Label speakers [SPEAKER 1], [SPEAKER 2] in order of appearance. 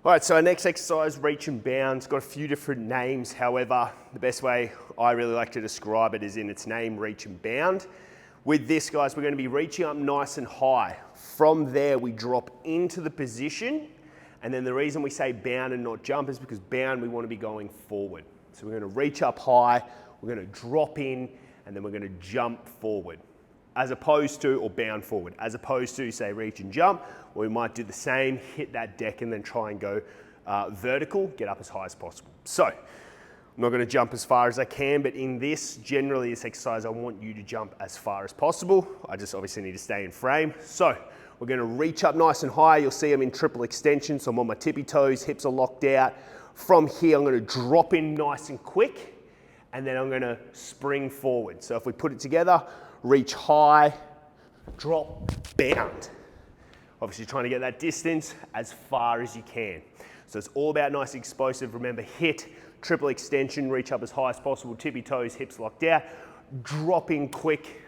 [SPEAKER 1] All right, so our next exercise, reach and bound, it's got a few different names. However, the best way I really like to describe it is in its name, reach and bound. With this, guys, we're going to be reaching up nice and high. From there, we drop into the position. And then the reason we say bound and not jump is because bound, we want to be going forward. So we're going to reach up high, we're going to drop in, and then we're going to jump forward. As opposed to, or bound forward, as opposed to say reach and jump, or we might do the same, hit that deck and then try and go vertical, get up as high as possible. So I'm not going to jump as far as I can, but in this, generally this exercise, I want you to jump as far as possible. I just obviously need to stay in frame. So we're going to reach up nice and high. You'll see I'm in triple extension, so I'm on my tippy toes, hips are locked out. From here, I'm going to drop in nice and quick, and then I'm going to spring forward. So if we put it together, reach high, drop, bound. Obviously trying to get that distance as far as you can. So it's all about nice and explosive. Remember, hit, triple extension, reach up as high as possible, tippy toes, hips locked out, drop in quick,